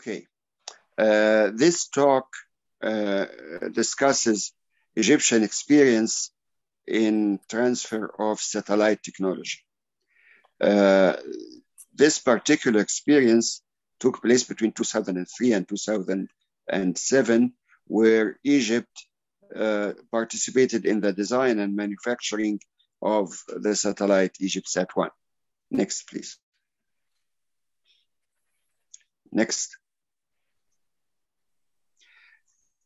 Okay. This talk discusses Egyptian experience in transfer of satellite technology. This particular experience took place between 2003 and 2007, where Egypt participated in the design and manufacturing of the satellite EgyptSat-1. Next, please. Next.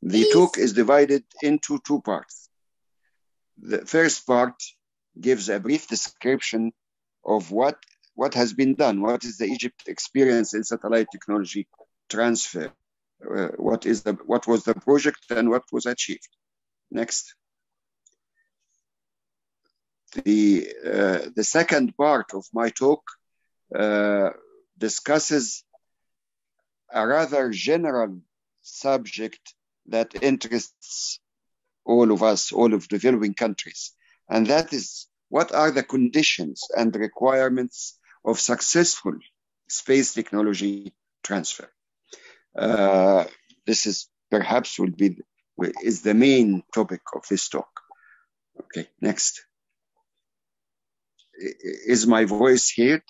The talk is divided into two parts. The first part gives a brief description of what has been done, what is the Egypt experience in satellite technology transfer, what was the project and what was achieved. Next. The second part of my talk discusses a rather general subject that interests all of us, all of developing countries, and that is, what are the conditions and requirements of successful space technology transfer? This is perhaps is the main topic of this talk. Okay, next. Is my voice heard?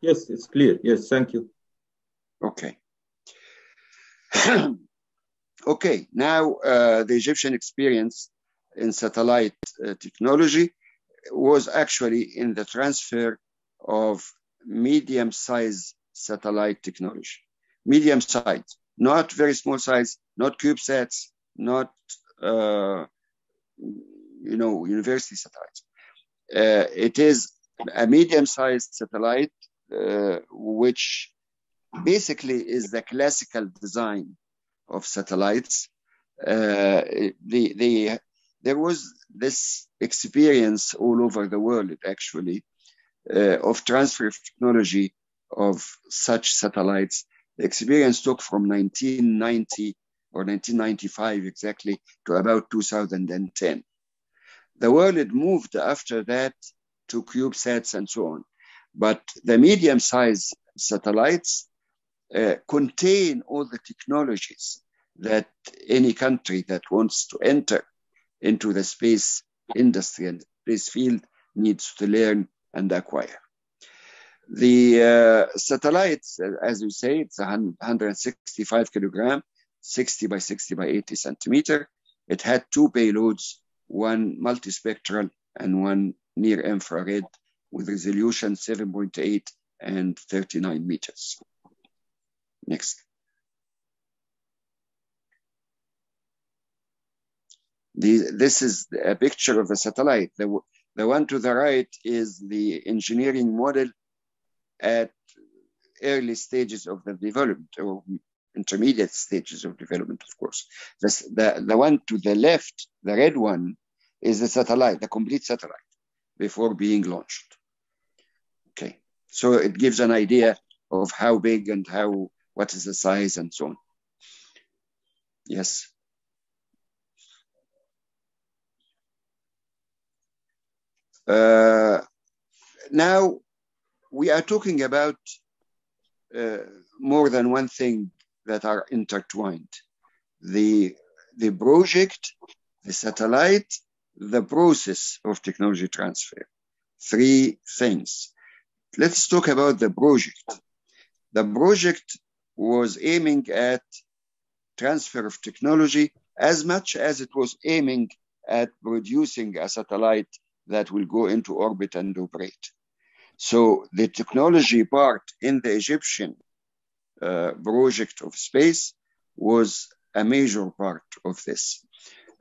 Yes, it's clear. Yes, thank you. Okay. Okay, now the Egyptian experience in satellite technology was actually in the transfer of medium-sized satellite technology. Medium size, not very small size, not CubeSats, not university satellites. It is a medium-sized satellite, which basically is the classical design of satellites. There was this experience all over the world, actually, of transfer of technology of such satellites. The experience took from 1990 or 1995 exactly to about 2010. The world had moved after that to CubeSats and so on. But the medium-sized satellites contain all the technologies that any country that wants to enter into the space industry and space field needs to learn and acquire. The satellites, as you say, it's 165 kilogram, 60 by 60 by 80 centimeter. It had two payloads, one multispectral and one near infrared with resolution 7.8 and 39 meters. Next. This is a picture of the satellite. The one to the right is the engineering model at early stages of the development, or intermediate stages of development, of course. The one to the left, the red one, is the satellite, the complete satellite, before being launched. Okay, so it gives an idea of how big and what is the size and so on. Yes. Now, we are talking about more than one thing that are intertwined. The project, the satellite, the process of technology transfer. Three things. Let's talk about the project. The project was aiming at transfer of technology as much as it was aiming at producing a satellite that will go into orbit and operate. So the technology part in the Egyptian project of space was a major part of this.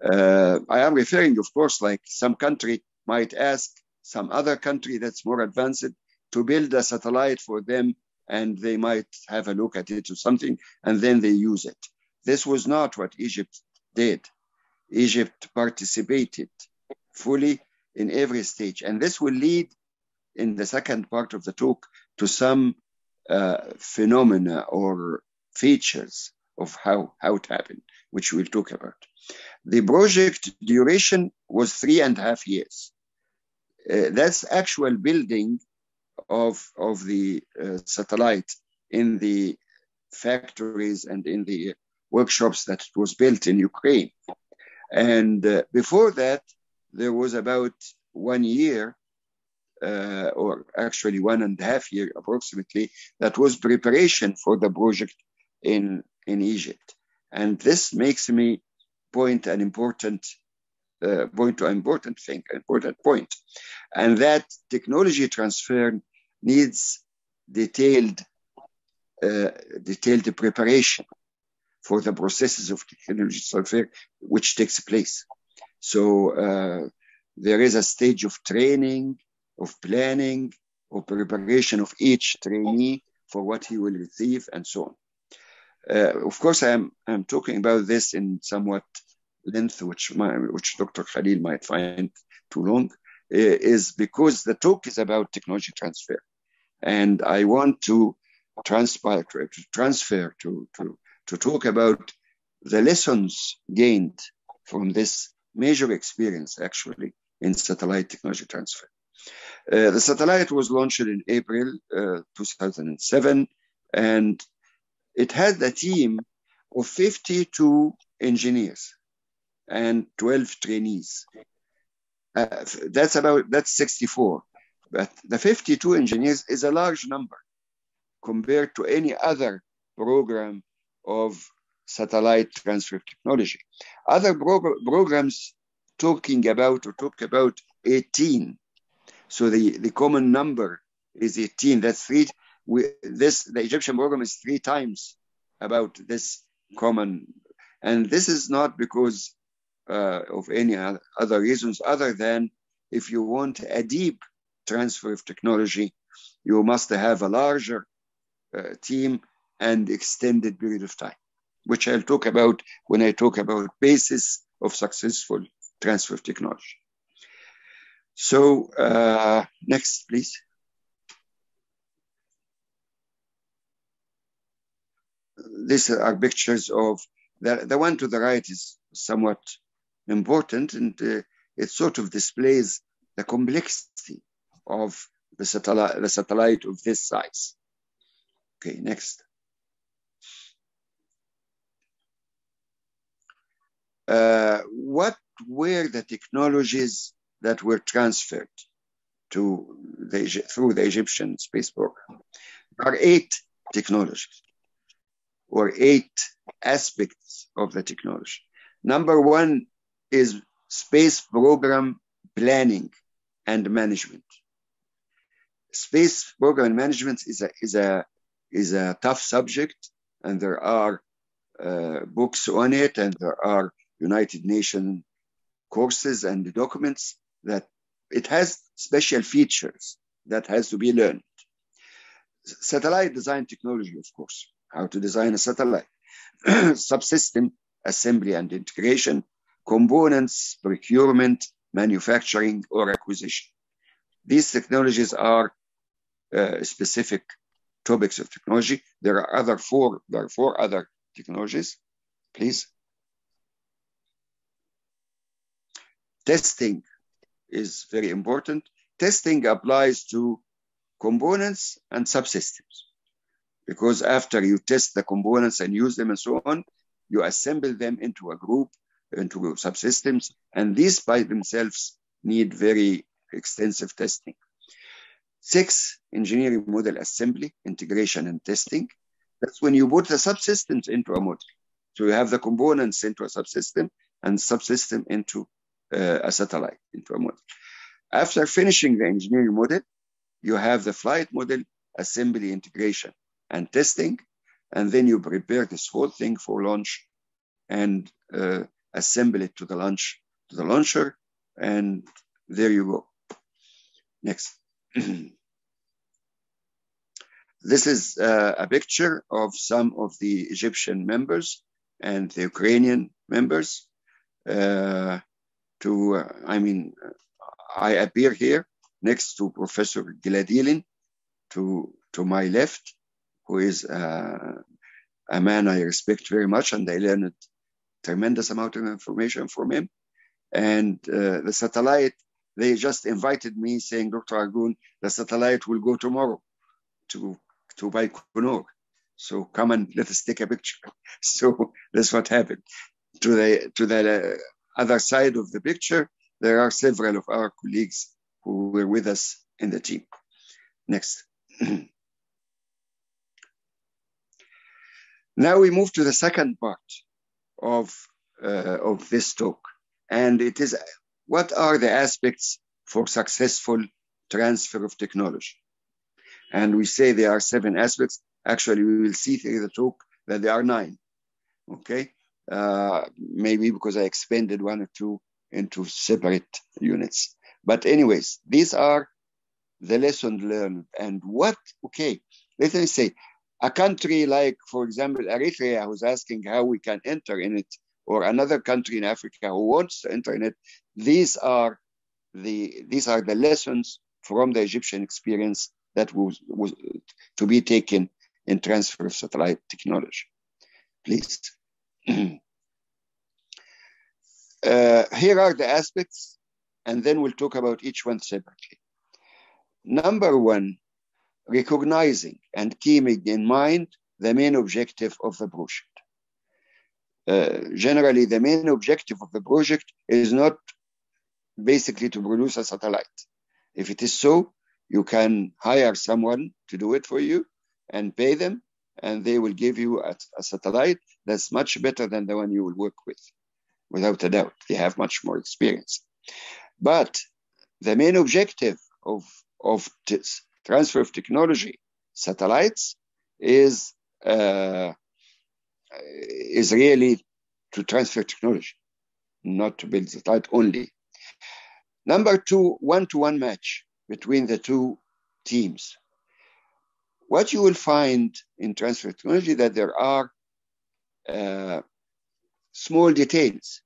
I am referring, of course, like some country might ask some other country that's more advanced to build a satellite for them, and they might have a look at it or something, and then they use it. This was not what Egypt did. Egypt participated fully in every stage, and this will lead in the second part of the talk to some phenomena or features of how it happened, which we'll talk about. The project duration was 3.5 years. That's actual building of the satellite in the factories and in the workshops that it was built in Ukraine. And before that, there was about 1 year, or actually 1.5 years approximately, that was preparation for the project in Egypt. And this makes me point to an important point, and that technology transfer needs detailed preparation for the processes of technology transfer which takes place. So there is a stage of training, of planning, of preparation of each trainee for what he will receive, and so on. Of course, I'm talking about this in somewhat length, which Dr. Khalil might find too long, is because the talk is about technology transfer, and I want to transfer to talk about the lessons gained from this major experience, actually, in satellite technology transfer. The satellite was launched in April 2007, and it had a team of 52 engineers and 12 trainees. That's 64. But the 52 engineers is a large number compared to any other program of satellite transfer technology. Other programs talk about 18. So the common number is 18. That's the Egyptian program is 3 times about this common. And this is not because of any other reasons other than if you want a deep transfer of technology, you must have a larger team and extended period of time, which I'll talk about when I talk about basis of successful transfer of technology. So next, please. These are pictures of the one to the right is somewhat important, and it sort of displays the complexity of the satellite of this size. Okay, next. What were the technologies that were transferred through the Egyptian space program? There are 8 technologies, or 8 aspects of the technology. Number 1 is space program planning and management. Space program management is a tough subject, and there are books on it, and there are United Nations courses and documents that it has special features that has to be learned. Satellite design technology, of course, how to design a satellite, subsystem assembly and integration, components, procurement, manufacturing, or acquisition. These technologies are specific topics of technology. There are 4 other technologies. Please. Testing is very important. Testing applies to components and subsystems, because after you test the components and use them and so on, you assemble them into a group, into subsystems, and these by themselves need very extensive testing. 6, engineering model assembly, integration, and testing. That's when you put the subsystems into a model. So you have the components into a subsystem and subsystem into a satellite, into a model. After finishing the engineering model, you have the flight model, assembly, integration, and testing, and then you prepare this whole thing for launch and assemble it to the launcher, and there you go. Next. This is a picture of some of the Egyptian members and the Ukrainian members. I appear here next to Professor Giladilin, to my left, who is a man I respect very much, and I learned tremendous amount of information from him. And the satellite, they just invited me saying, Dr. ARGOUN, the satellite will go tomorrow to Baikonur. So come and let us take a picture. So that's what happened. To the other side of the picture, there are several of our colleagues who were with us in the team. Next. Now we move to the second part of this talk, and it is what are the aspects for successful transfer of technology? And we say there are 7 aspects. Actually, we will see through the talk that there are 9. Okay, maybe because I expanded 1 or 2 into separate units. But anyways, these are the lessons learned. And what? Okay, let me say, a country like, for example, Eritrea, who's asking how we can enter in it, or another country in Africa who wants to enter in it, these are the lessons from the Egyptian experience that was to be taken in transfer of satellite technology. Please. Here are the aspects, and then we'll talk about each one separately. Number 1, recognizing and keeping in mind the main objective of the project. Generally, the main objective of the project is not basically to produce a satellite. If it is so, you can hire someone to do it for you and pay them, and they will give you a satellite that's much better than the one you will work with, without a doubt. They have much more experience. But the main objective of this transfer of technology, satellites, is really to transfer technology, not to build satellite only. Number 2, one-to-one match between the 2 teams. What you will find in transfer technology that there are small details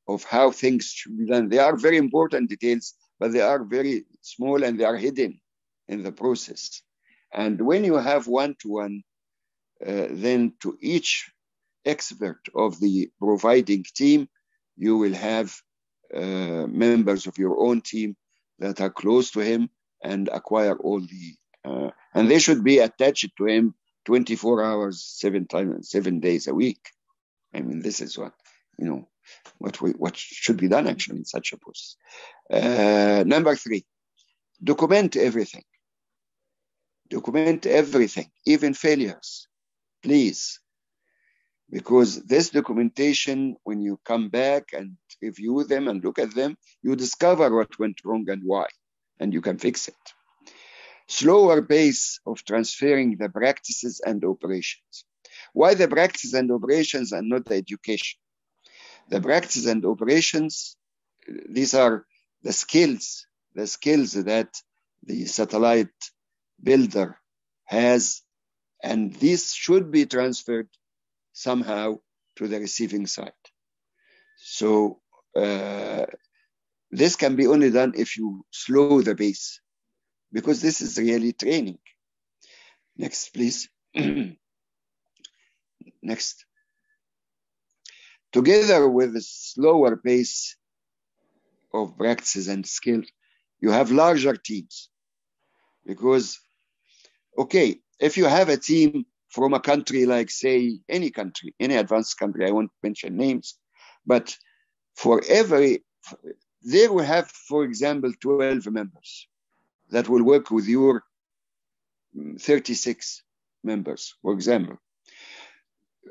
of how things should be done. They are very important details, but they are very small and they are hidden in the process. And when you have one-to-one, then to each expert of the providing team, you will have members of your own team that are close to him and acquire all the, and they should be attached to him 24 hours, 7 days a week. I mean, this is what, what should be done actually in such a process. Number 3, document everything. Document everything, even failures, please. Because this documentation, when you come back and review them and look at them, you discover what went wrong and why, and you can fix it. Slower pace of transferring the practices and operations. Why the practices and operations and not the education? The practices and operations, these are the skills that the satellite builder has, and this should be transferred somehow to the receiving side. So this can be only done if you slow the pace, because this is really training. Next, please. Next. Together with the slower pace of practices and skills, you have larger teams. Because, okay, if you have a team from a country like, say, any country, any advanced country, I won't mention names, but they will have, for example, 12 members that will work with your 36 members, for example.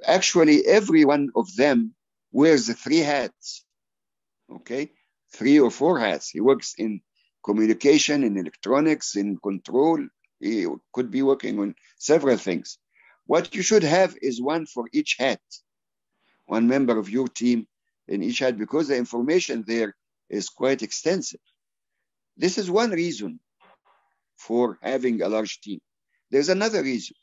Actually, every one of them wears 3 hats, okay? 3 or 4 hats. He works in communication, in electronics, in control. He could be working on several things. What you should have is one for each hat, one member of your team in each hat, because the information there is quite extensive. This is one reason for having a large team. There's another reason.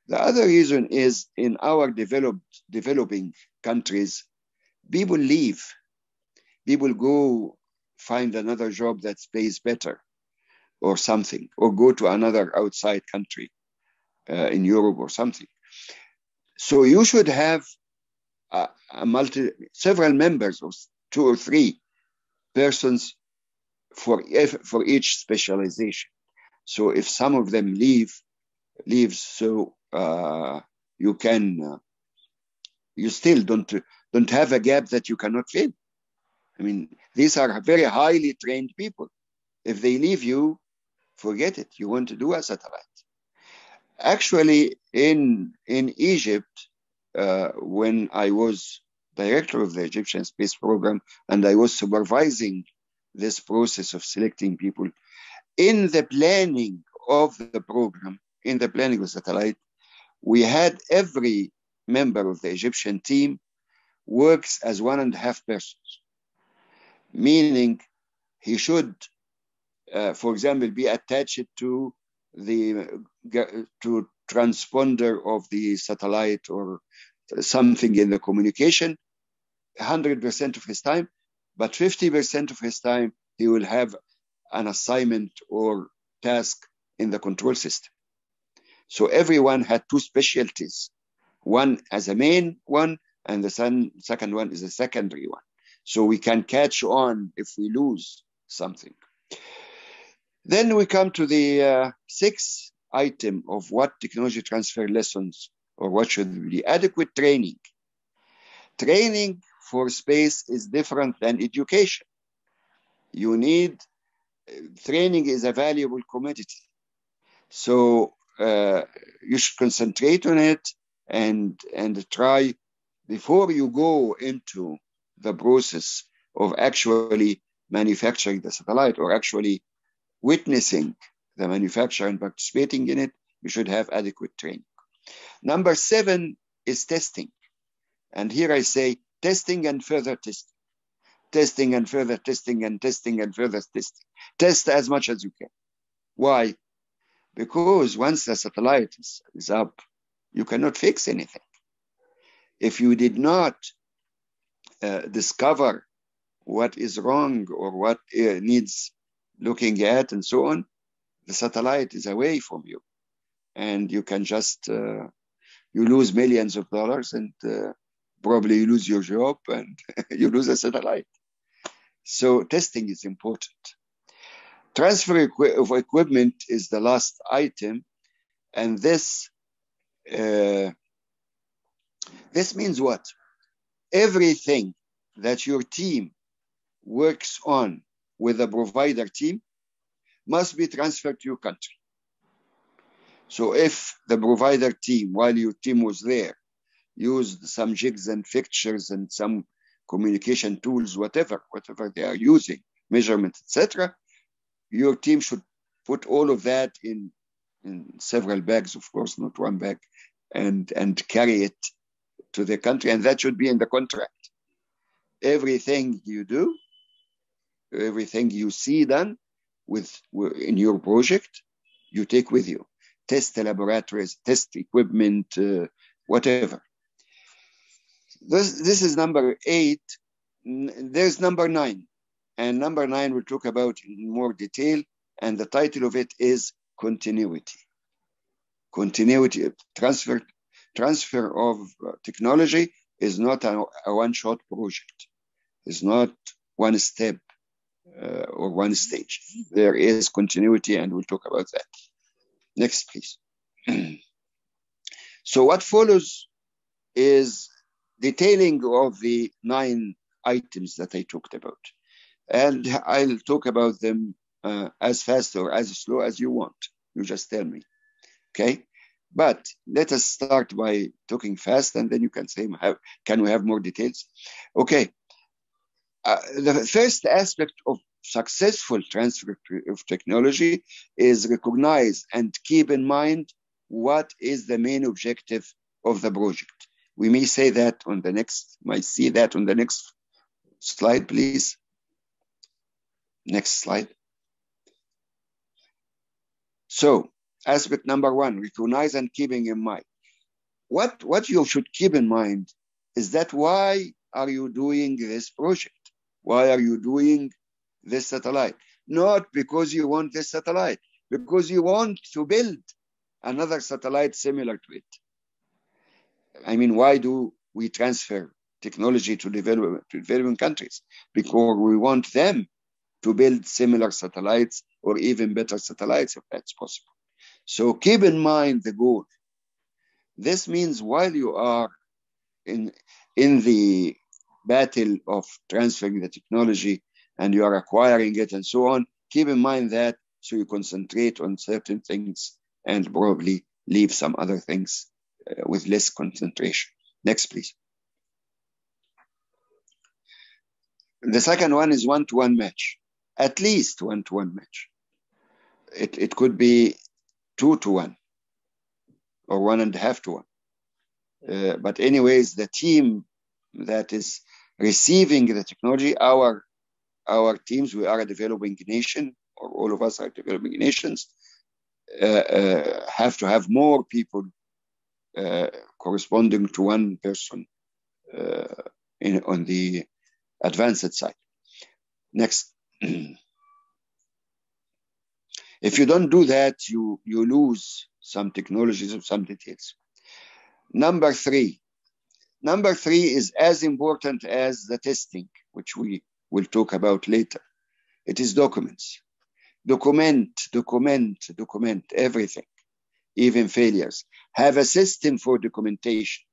The other reason is in our developing countries, people leave. People go find another job that pays better or something, or go to another outside country in Europe or something. So you should have several members, or 2 or 3 persons for each specialization. So if some of them leaves, so you can, you still don't have a gap that you cannot fill. I mean, these are very highly trained people. If they leave you, forget it. You want to do a satellite. Actually, in Egypt, when I was director of the Egyptian space program and I was supervising this process of selecting people, in the planning of the program, in the planning of satellite, we had every member of the Egyptian team works as 1.5 persons, meaning he should, for example, be attached to the transponder of the satellite or something in the communication 100% of his time, but 50% of his time he will have an assignment or task in the control system. So everyone had two specialties, one as a main one and the second one is a secondary one. So we can catch on if we lose something. Then we come to the sixth item of what technology transfer lessons or what should be adequate training. Training for space is different than education. You need, training is a valuable commodity. So you should concentrate on it and try before you go into the process of actually manufacturing the satellite or actually witnessing the manufacture and participating in it, you should have adequate training. Number 7 is testing. And here I say testing and further testing. Testing and further testing and testing and further testing. Test as much as you can. Why? Because once the satellite is up, you cannot fix anything. If you did not discover what is wrong or what needs looking at and so on, the satellite is away from you. And you can just, you lose millions of dollars and probably you lose your job and you lose a satellite. So testing is important. Transfer of equipment is the last item. And this means what? Everything that your team works on with the provider team must be transferred to your country. So if the provider team, while your team was there, used some jigs and fixtures and some communication tools, whatever they are using, measurement, etc., your team should put all of that in several bags, of course, not one bag, and carry it to the country, and that should be in the contract. Everything you do, everything you see done in your project, you take with you. Test laboratories, test equipment, whatever. This is number 8. There's number 9. And number 9 we'll talk about in more detail. And the title of it is continuity. Continuity, transfer of technology is not a one-shot project. It's not one step or one stage. There is continuity, and we'll talk about that. Next, please. So what follows is detailing of the 9 items that I talked about. And I'll talk about them as fast or as slow as you want. You just tell me. Okay? But let us start by talking fast, and then you can say, can we have more details? Okay. The first aspect of successful transfer of technology is recognize and keep in mind what is the main objective of the project. We may say that on the next, might see that on the next slide, please. Next slide. So, aspect number 1, recognize and keeping in mind. What you should keep in mind is that why are you doing this project? Why are you doing this satellite? Not because you want this satellite, because you want to build another satellite similar to it. I mean, why do we transfer technology to developing countries? Because we want them to build similar satellites or even better satellites if that's possible. So keep in mind the goal. This means while you are in the battle of transferring the technology and you are acquiring it and so on, keep in mind that so you concentrate on certain things and probably leave some other things with less concentration. Next, please. The second one is one-to-one match, at least one-to-one match. It could be 2-to-1 or 1.5-to-1. But anyways, the team that is receiving the technology, our teams, we are a developing nation, or all of us are developing nations, have to have more people corresponding to one person on the advanced side. Next. If you don't do that, you lose some technologies or some details. Number three is as important as the testing, which we will talk about later. It is documents. Document everything, even failures. Have a system for documentation.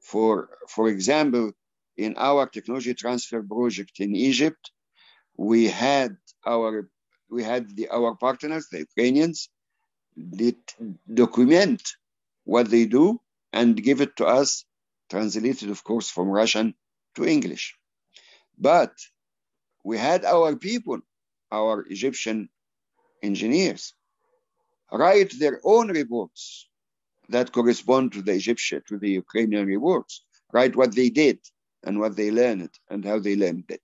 For example, in our technology transfer project in Egypt, we had our partners, the Ukrainians, document what they do and give it to us, translated, of course, from Russian to English. But we had our people, our Egyptian engineers, write their own reports that correspond to the Ukrainian reports, write what they did and what they learned and how they learned it.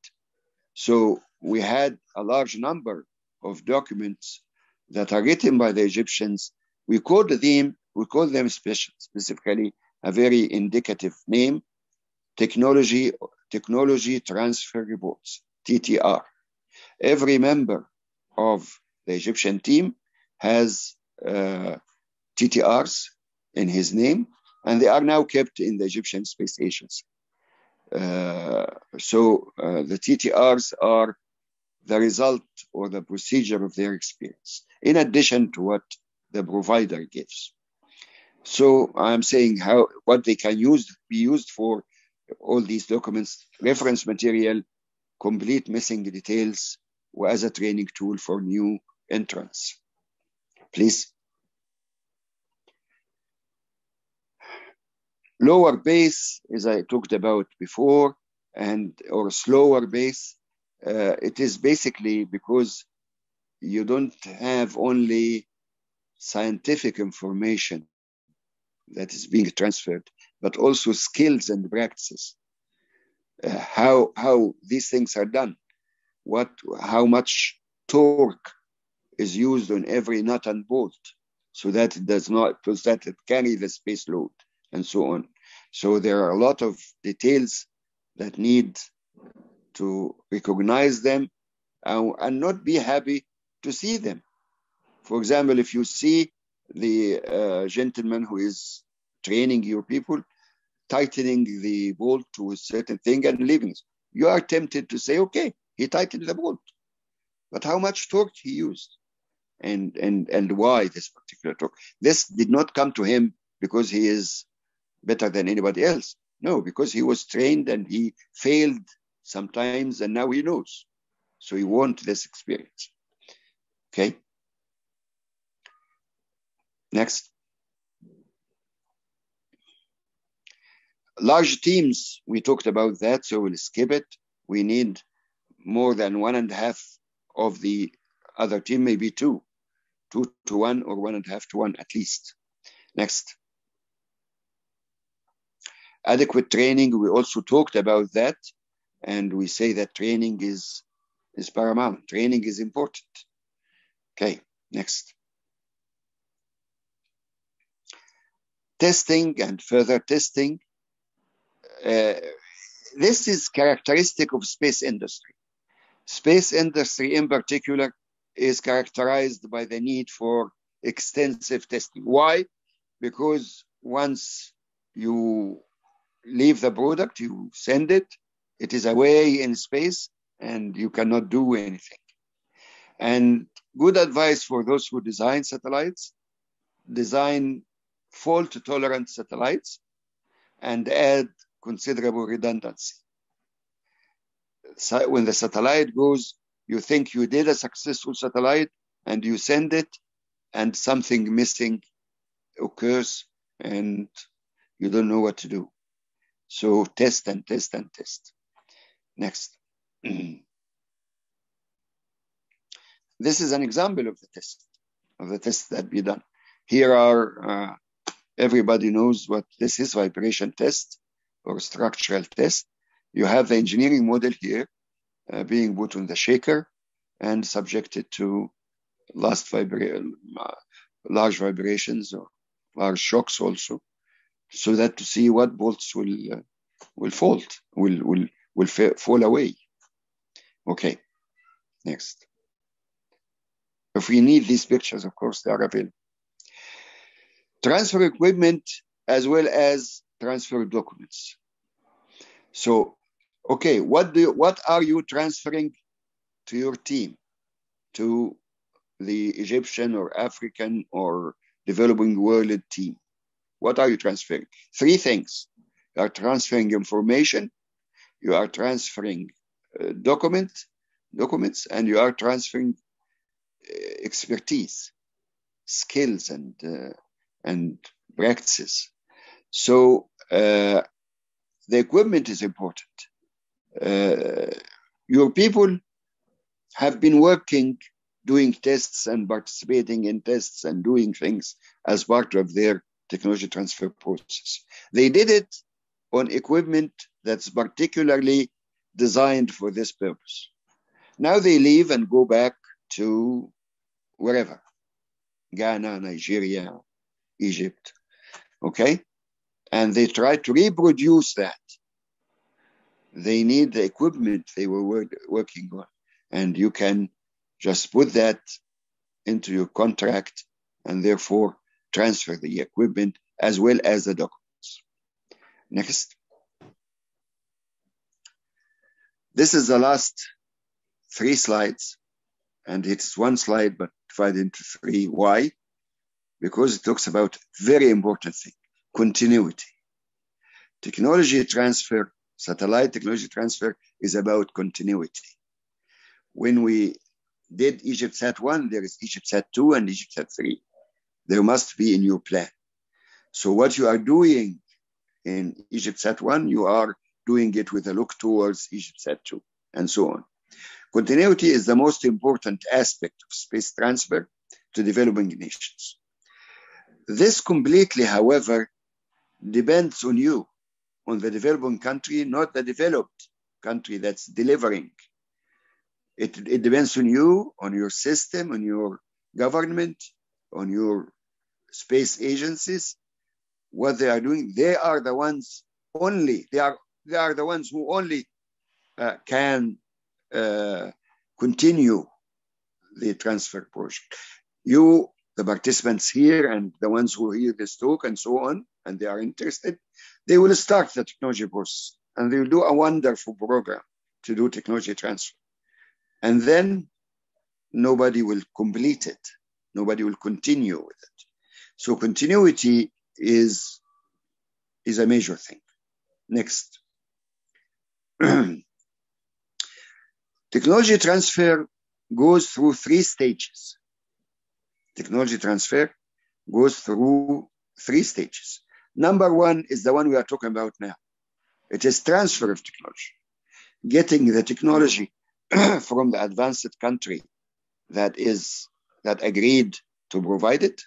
So we had a large number of documents that are written by the Egyptians. We call them specifically a very indicative name, Technology Transfer Reports, TTR. Every member of the Egyptian team has TTRs in his name, and they are now kept in the Egyptian space agency. So the TTRs are the result or the procedure of their experience, in addition to what the provider gives. So I'm saying what they can be used for all these documents, reference material, complete missing details, or as a training tool for new entrants. Please. Lower base, as I talked about before, or slower base, it is basically because you don't have only scientific information that is being transferred, but also skills and practices. How these things are done, how much torque is used on every nut and bolt, so that it carry the space load and so on. So there are a lot of details that need to recognize them and not be happy to see them. For example, if you see the gentleman who is training your people tightening the bolt to a certain thing and leaving it, you are tempted to say, okay, he tightened the bolt, but how much torque he used and why this particular torque? This did not come to him because he is better than anybody else. No, because he was trained and he failed sometimes and now he knows. So he wants this experience. Okay. Next. Large teams, we talked about that, so we'll skip it. We need more than 1.5 of the other team, maybe 2 to 1 or 1.5 to 1 at least. Next. Adequate training, we also talked about that, and we say that training is paramount. Training is important. Okay, next. Testing and further testing. This is characteristic of space industry. Space industry in particular is characterized by the need for extensive testing. Why? Because once you leave the product, you send it, it is away in space and you cannot do anything. And good advice for those who design satellites, design fault-tolerant satellites and add considerable redundancy. So when the satellite goes, you think you did a successful satellite and you send it and something missing occurs and you don't know what to do. So test and test and test. Next. This is an example of the test that we done. Here are, everybody knows what this is, vibration test or structural test. You have the engineering model here being put on the shaker and subjected to large vibrations or large shocks also, so that to see what bolts will fall away. Okay, next. If we need these pictures, of course, they are available. Transfer equipment as well as transfer documents. So, okay, what are you transferring to your team, to the Egyptian or African or developing world team? What are you transferring? Three things. You are transferring information, you are transferring documents, and you are transferring expertise, skills, and practices. So the equipment is important. Your people have been working, doing tests and participating in tests and doing things as part of their technology transfer process. They did it on equipment that's particularly designed for this purpose. Now they leave and go back to wherever, Ghana, Nigeria, Egypt, okay? And they try to reproduce that. They need the equipment they were working on. And you can just put that into your contract and therefore transfer the equipment as well as the documents. Next. This is the last 3 slides, and it's 1 slide but divided into 3. Why? Because it talks about very important thing, continuity. Technology transfer, satellite technology transfer is about continuity. When we did EgyptSat-1, there is EgyptSat-2 and EgyptSat-3. There must be in your plan. So what you are doing in EgyptSat-1, you are doing it with a look towards EgyptSat-2, and so on. Continuity is the most important aspect of space transfer to developing nations. This completely, however, depends on you, on the developing country, not the developed country that's delivering. It depends on you, on your system, on your government, on your space agencies, what they are doing. They are the ones only, they are the ones who only can continue the transfer project. You, the participants here and the ones who hear this talk and so on, and they are interested, they will start the technology process and they will do a wonderful program to do technology transfer. And then nobody will complete it. Nobody will continue with it. So continuity is a major thing. Next. Technology transfer goes through 3 stages. Technology transfer goes through 3 stages. Number 1 is the one we are talking about now. It is transfer of technology. Getting the technology from the advanced country that agreed to provide it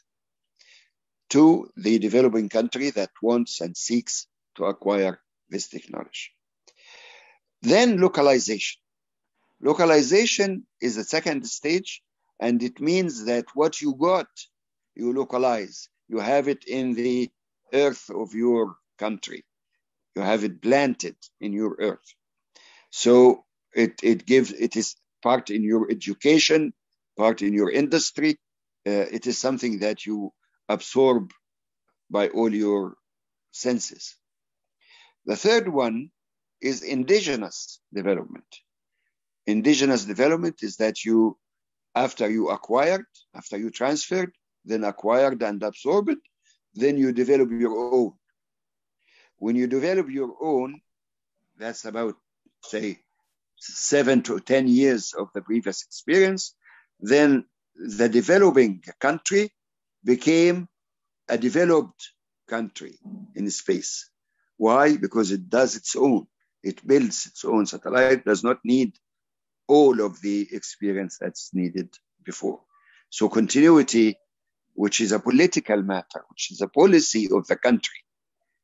to the developing country that wants and seeks to acquire this technology. Then localization. Localization is the 2nd stage, and it means that what you got, you localize. You have it in the earth of your country. You have it planted in your earth. So it is part in your education, part in your industry. It is something that you absorb by all your senses. The 3rd one is indigenous development. Indigenous development is that you, after you transferred, then acquired and absorbed, then you develop your own. When you develop your own, that's about, say, 7 to 10 years of the previous experience, then the developing country became a developed country in space. Why? Because it does its own. It builds its own satellite, does not need all of the experience that's needed before. So continuity, which is a political matter, which is a policy of the country,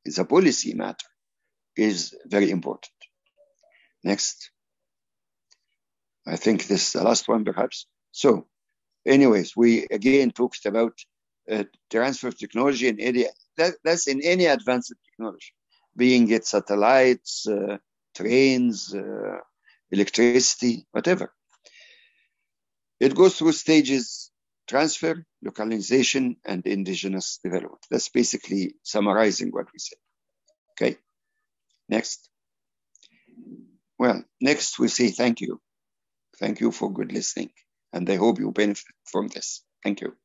is a policy matter, is very important. Next. I think this is the last one, perhaps. So, anyways, we again talked about transfer of technology in any, that's in any advanced technology, being it satellites, trains, electricity, whatever. It goes through stages: transfer, localization, and indigenous development. That's basically summarizing what we said. Okay, next. Well, next we say thank you. Thank you for good listening, and I hope you benefit from this. Thank you.